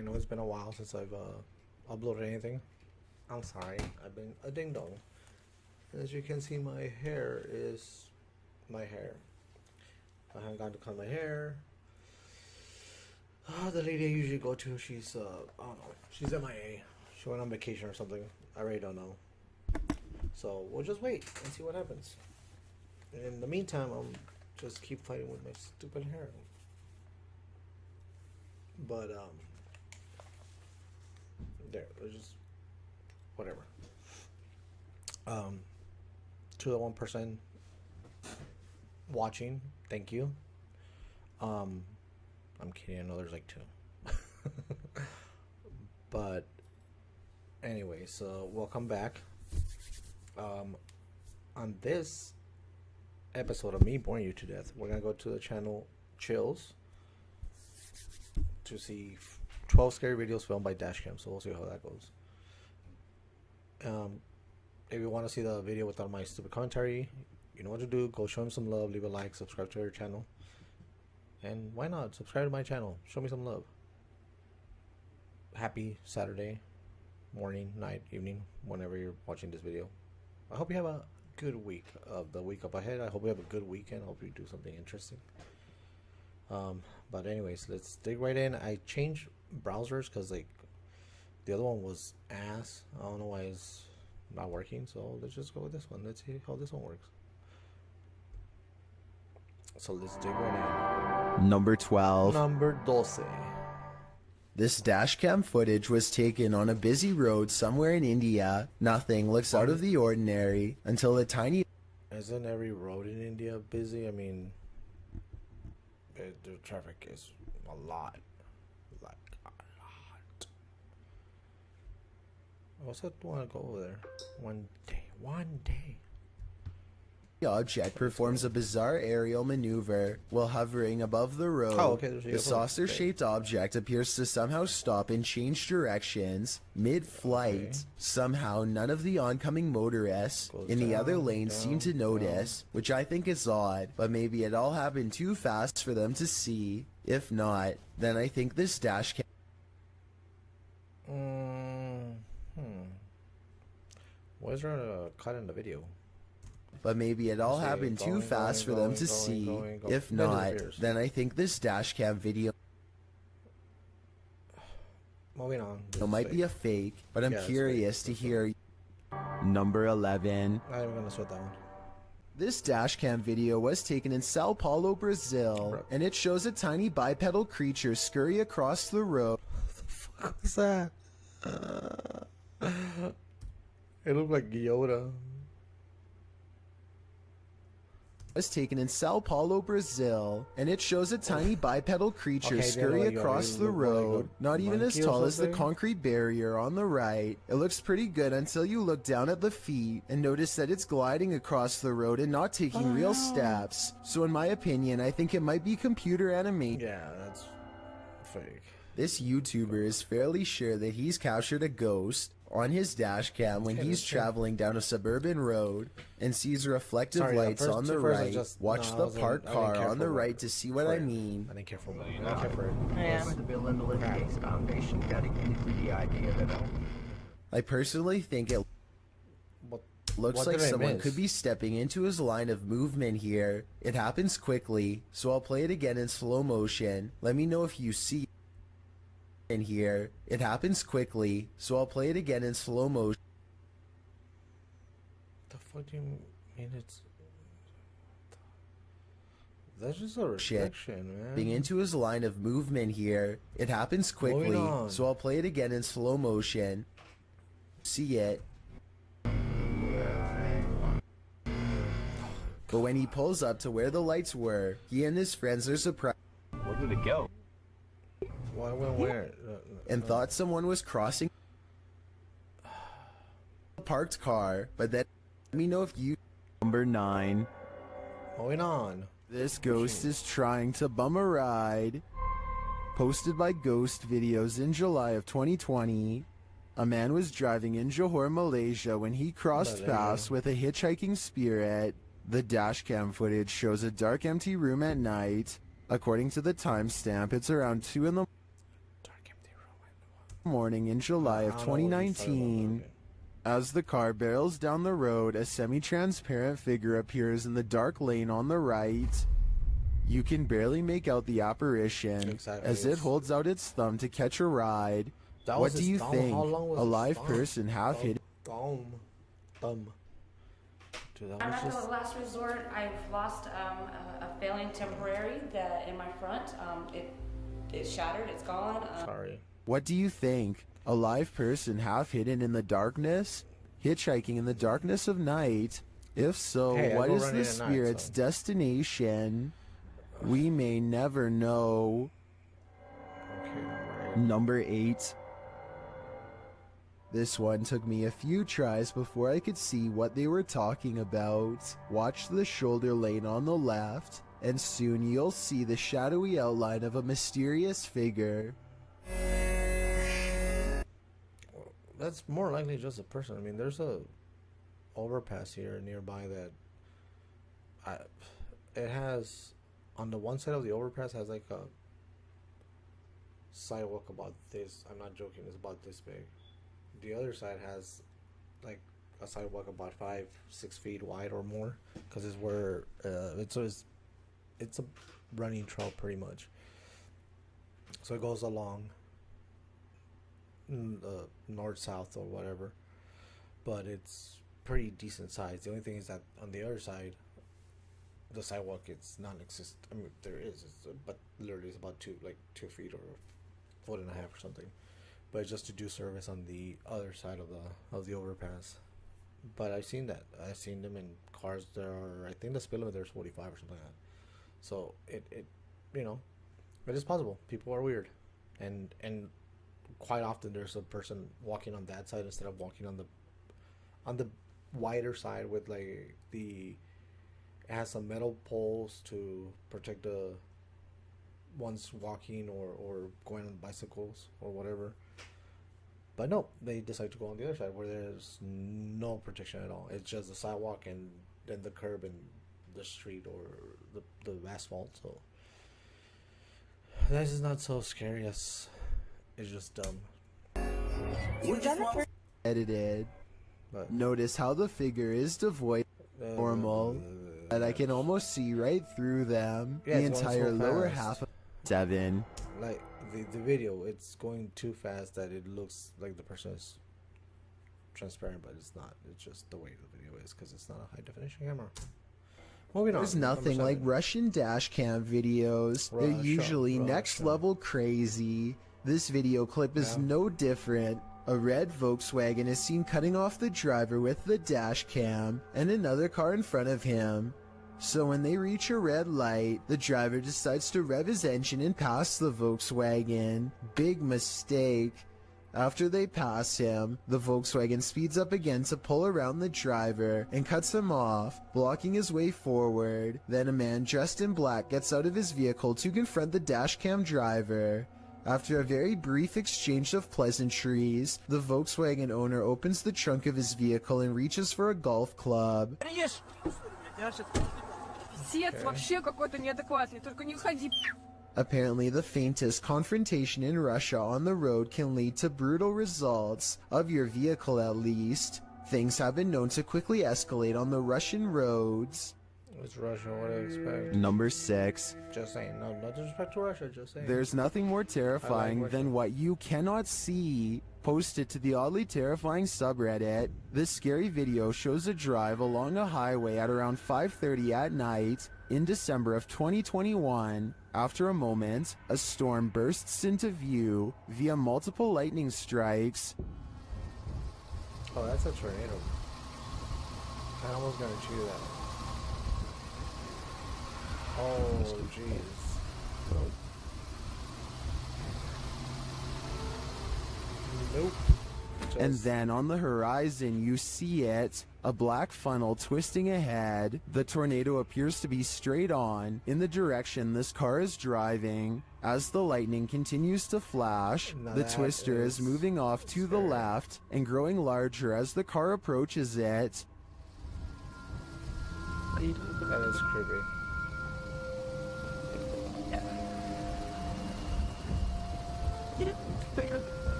I know it's been a while since I've uploaded anything. I'm sorry, I've been a ding dong. As you can see, my hair is my hair. I haven't gotten to cut my hair. The lady I usually go to, she's I don't know, she's M.I.A. She went on vacation or something. I really don't know. So we'll just wait and see what happens. And in the meantime, I'm just keep fighting with my stupid hair. But there, just whatever. To the 1% watching, thank you. I'm kidding. I know there's like 2. But anyway, so welcome back. On this episode of me boring you to death, we're gonna go to the channel Chills to see 12 scary videos filmed by DASHCAM. So we'll see how that goes. If you want to see the video without my stupid commentary, you know what to do. Go show him some love, leave a like, subscribe to your channel, and why not subscribe to my channel? Show me some love. Happy Saturday morning, night, evening, whenever you're watching this video. I hope you have a good week. The week up ahead, I hope you have a good weekend. I hope you do something interesting. But anyways, let's dig right in. I changed browsers because like the other one was ass. I don't know why it's not working, so let's just go with this one. Let's see how this one works. So let's dig right in. Number 12. Number 12. This dashcam footage was taken on a busy road somewhere in India. Nothing looks out of the ordinary until a tiny... Isn't every road in India busy? I mean, the traffic is a lot. Like a lot. I also want to go over there one day. One day. The object performs a bizarre aerial maneuver while hovering above the road. Oh, okay. The saucer-shaped object appears to somehow stop and change directions mid-flight. Okay. Somehow, none of the oncoming motorists in the other lanes seem to notice, which I think is odd, but maybe it all happened too fast for them to see. If not, then I think this dash cam... Why is there a cut in the video? But maybe it all happened too fast for them to see. If not, then I think this dashcam video moving on. might be a fake, but I'm curious to hear. Number 11. I'm not even gonna sweat that one. This dashcam video was taken in Sao Paulo, Brazil, and it shows a tiny bipedal creature scurry across the road. What the fuck was that? It looked like Yoda. Was taken in Sao Paulo, Brazil, and it shows a tiny bipedal creature scurry across the road, not even as tall as the concrete barrier on the right. It looks pretty good until you look down at the feet and notice that it's gliding across the road and not taking real steps. So in my opinion, I think it might be computer animation. Yeah, that's fake. This YouTuber is fairly sure that he's captured a ghost on his dash cam when he's traveling down a suburban road and sees reflective lights on the right. Watch the parked car on the right to see what I mean. I didn't care for it. I didn't care for it. Yeah. To build in the living case foundation dedicated to the idea that I personally think it looks like someone could be stepping into his line of movement here. It happens quickly, so I'll play it again in slow motion. Let me know if you see in here. It happens quickly, so I'll play it again in slow motion. The fuck do you mean it's... That's just a reflection, man. Being into his line of movement here. It happens quickly, so I'll play it again in slow motion. See it. But when he pulls up to where the lights were, he and his friends are surprised. where did it go? Why went where? And thought someone was crossing a parked car, but then let me know if you... Number 9. Moving on. This ghost is trying to bum a ride. Posted by Ghost Videos in July of 2020. A man was driving in Johor, Malaysia when he crossed paths with a hitchhiking spirit. The dashcam footage shows a dark empty room at night. According to the timestamp, it's around 2 in the... Dark empty room at morning in July of I don't know what he's talking 2019. about, As the car barrels down the road, a semi-transparent figure appears in the dark lane on the right. You can barely make out the apparition as it holds out its thumb to catch a ride. What do you think? A live person half hidden? Thumb. Dude, that I'm was at just... the last resort. I've lost a failing temporary that in my front. It's shattered. It's gone. Sorry. What do you think? A live person half hidden in the darkness? Hitchhiking in the darkness of night? If so, Hey, what is running the at night, spirit's so. destination? We may never know. Okay, Number 8. This one took me a few tries before I could see what they were talking about. Watch the shoulder lane on the left, and soon you'll see the shadowy outline of a mysterious figure. That's more likely just a person. I mean, there's a overpass here nearby that it has, on the one side of the overpass has like a sidewalk about this. I'm not joking. It's about this big. The other side has like a sidewalk about 5-6 feet wide or more, because it's where it's a running trail pretty much. So it goes along north south or whatever, but it's pretty decent size. The only thing is that on the other side, the sidewalk is non-existent. I mean, there is, but literally it's about 2 feet or a foot and a half or something. But it's just to do service on the other side of the overpass. But I've seen that. I've seen them in cars that are, I think the speed limit there is 45 or something like that. So it you know, it is possible. People are weird, and quite often there's a person walking on that side instead of walking on the wider side with like it has some metal poles to protect the ones walking or going on bicycles or whatever. But no, they decide to go on the other side where there's no protection at all. It's just the sidewalk and then the curb and the street or the asphalt. So that is not so scary as it's just dumb. Edited. But Notice how the figure is devoid of normal, and I can almost see right through them. Yeah, The it's going entire so lower fast. half of 7. like the video, it's going too fast that it looks like the person is transparent, but it's not. It's just the way the video is because it's not a high definition camera. Moving on. There's nothing Number like 7. Russian dashcam videos. They're usually next Russia. level crazy. This video clip is no different. A red Volkswagen is seen cutting off the driver with the dash cam and another car in front of him. So when they reach a red light, the driver decides to rev his engine and pass the Volkswagen. Big mistake. After they pass him, the Volkswagen speeds up again to pull around the driver and cuts him off, blocking his way forward. Then a man dressed in black gets out of his vehicle to confront the dashcam driver. After a very brief exchange of pleasantries, the Volkswagen owner opens the trunk of his vehicle and reaches for a golf club. Apparently, the faintest confrontation in Russia on the road can lead to brutal results, of your vehicle at least. Things have been known to quickly escalate on the Russian roads. It's Russia, what do you expect? Number 6. Just saying. No disrespect to Russia, just saying. There's nothing more terrifying than what you cannot see. Posted to the oddly terrifying subreddit, this scary video shows a drive along a highway at around 5:30 at night in December of 2021. After a moment, a storm bursts into view via multiple lightning strikes. Oh, that's a tornado. I almost got to chew that. Oh, jeez. Nope. And then on the horizon, you see it, a black funnel twisting ahead. The tornado appears to be straight on in the direction this car is driving. As the lightning continues to flash, Now the that twister is moving off to the left and growing larger as the car approaches it. That is creepy.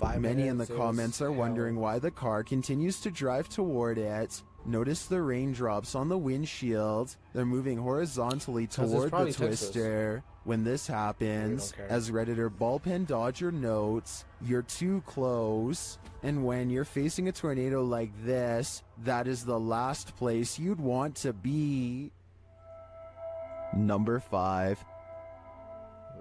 Many in the minutes, it comments was are wondering why the car continues to drive toward it. Notice the raindrops on the windshield. They're moving horizontally toward the probably twister. When this happens, care. as Redditor Ballpen Dodger notes, you're too close. And when you're facing a tornado like this, that is the last place you'd want to be. Number 5.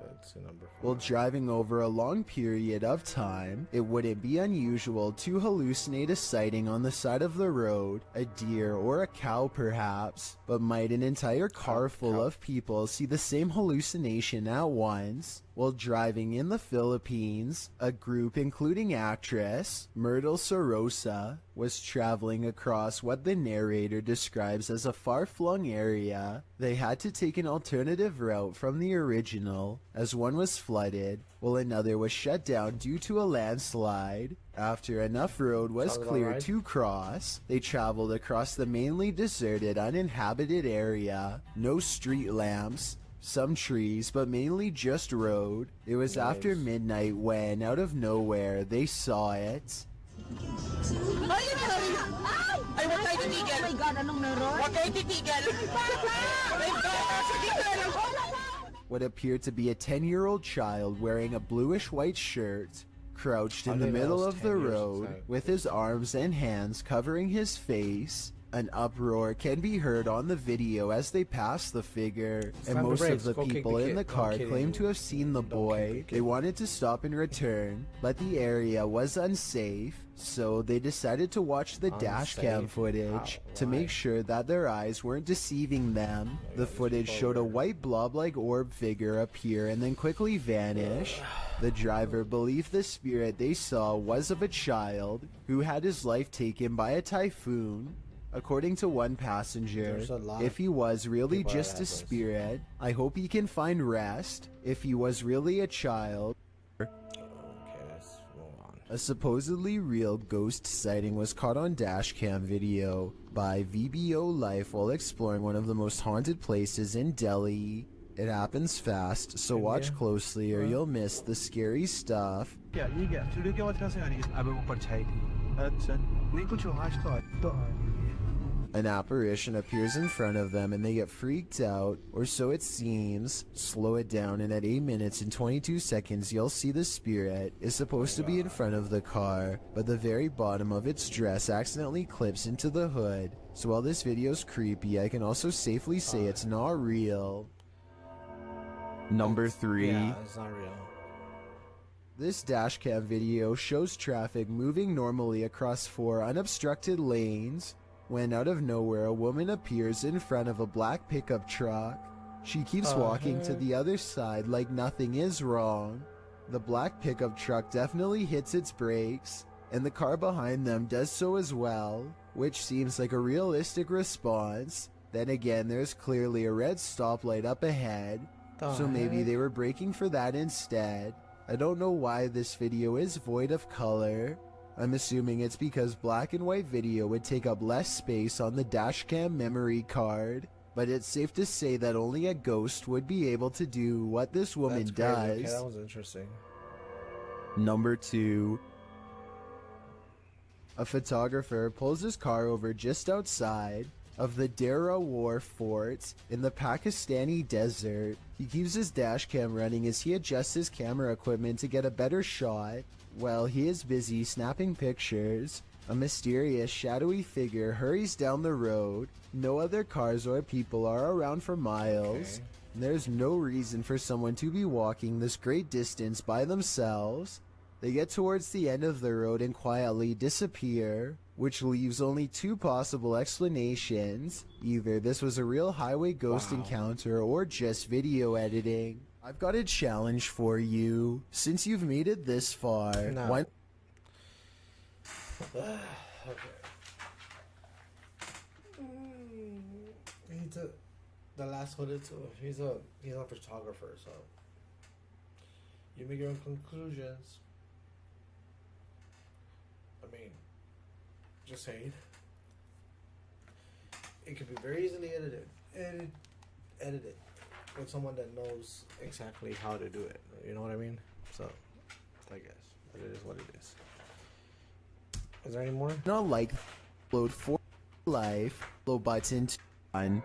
That's number 4. While driving over a long period of time, it wouldn't be unusual to hallucinate a sighting on the side of the road, a deer or a cow perhaps, but might an entire car full of people see the same hallucination at once? While driving in the Philippines, a group including actress Myrtle Sorosa was traveling across what the narrator describes as a far-flung area. They had to take an alternative route from the original, as one was flooded, while another was shut down due to a landslide. After enough road was cleared to cross, they traveled across the mainly deserted, uninhabited area. No street lamps, some trees, but mainly just road. It was after midnight when, out of nowhere, they saw it. What appeared to be a 10-year-old child wearing a bluish-white shirt, crouched in the middle of the road, with his arms and hands covering his face. An uproar can be heard on the video as they pass the figure, and most of the people in the car claim to have seen the boy. They wanted to stop and return, but the area was unsafe, so they decided to watch the dashcam footage to make sure that their eyes weren't deceiving them. The footage showed a white blob-like orb figure appear and then quickly vanish. The driver believed the spirit they saw was of a child who had his life taken by a typhoon. According to one passenger, if he was really just a spirit, I hope he can find rest. If he was really a child, a supposedly real ghost sighting was caught on dashcam video by VBO Life while exploring one of the most haunted places in Delhi. It happens fast, so watch closely or you'll miss the scary stuff. An apparition appears in front of them and they get freaked out, or so it seems. Slow it down and at 8 minutes and 22 seconds you'll see the spirit is supposed to be in front of the car, but the very bottom of its dress accidentally clips into the hood. So while this video's creepy, I can also safely say it's not real. Number 3. Yeah, it's not real. This dashcam video shows traffic moving normally across 4 unobstructed lanes, when out of nowhere a woman appears in front of a black pickup truck. She keeps walking to the other side like nothing is wrong. The black pickup truck definitely hits its brakes, and the car behind them does so as well, which seems like a realistic response. Then again, there's clearly a red stoplight up ahead, so maybe they were braking for that instead. I don't know why this video is void of color. I'm assuming it's because black and white video would take up less space on the dashcam memory card, but it's safe to say that only a ghost would be able to do what this woman does. Okay, that was interesting. Number 2. A photographer pulls his car over just outside of the Dera War Fort in the Pakistani desert. He keeps his dashcam running as he adjusts his camera equipment to get a better shot. While he is busy snapping pictures, a mysterious shadowy figure hurries down the road. No other cars or people are around for miles. There's no reason for someone to be walking this great distance by themselves. They get towards the end of the road and quietly disappear, which leaves only 2 possible explanations. Either this was a real highway ghost encounter or just video editing. I've got a challenge for you. Since you've made it this far, why... The last one is he's a photographer, so you make your own conclusions. I mean, just saying. It could be very easily edited with someone that knows exactly how to do it. You know what I mean? So, I guess. But it is what it is. Is there any more? Not like load for life. Low button on.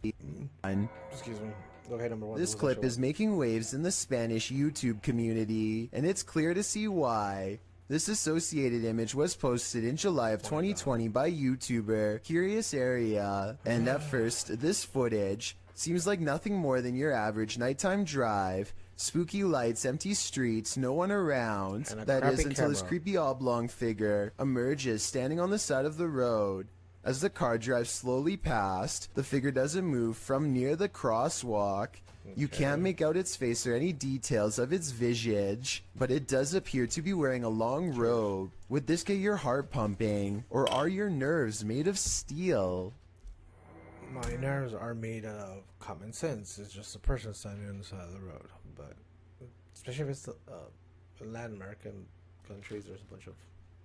Excuse me. Okay, number one. This clip is making waves in the Spanish YouTube community, and it's clear to see why. This associated image was posted in July of 2020 by YouTuber Curious Area, and at first, this footage seems like nothing more than your average nighttime drive. Spooky lights, empty streets, no one around. That is until this creepy oblong figure emerges standing on the side of the road. As the car drives slowly past, the figure doesn't move from near the crosswalk. You can't make out its face or any details of its visage, but it does appear to be wearing a long robe. Would this get your heart pumping, or are your nerves made of steel? My nerves are made out of common sense. It's just a person standing on the side of the road. But especially if it's in Latin American countries, there's a bunch of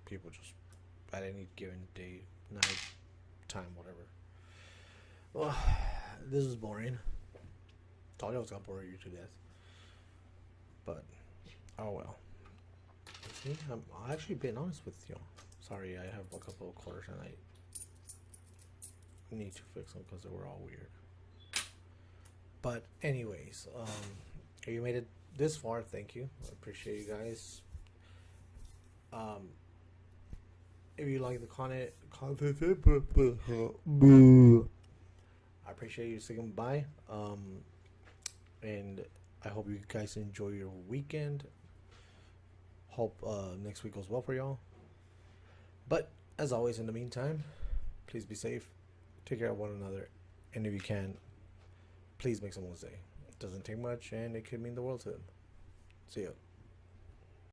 people just at any given day, night, time, whatever. Well, this is boring. Thought I was gonna bore you to death, but oh well. See, I'm actually being honest with you. Sorry, I have a couple of quarters and I need to fix them because they were all weird. But anyways, if you made it this far, thank you. I appreciate you guys. If you like the content, I appreciate you saying bye. And I hope you guys enjoy your weekend. Hope next week goes well for y'all. But as always, in the meantime, please be safe. Take care of one another. And if you can, please make someone's day. It doesn't take much and it could mean the world to them. See ya.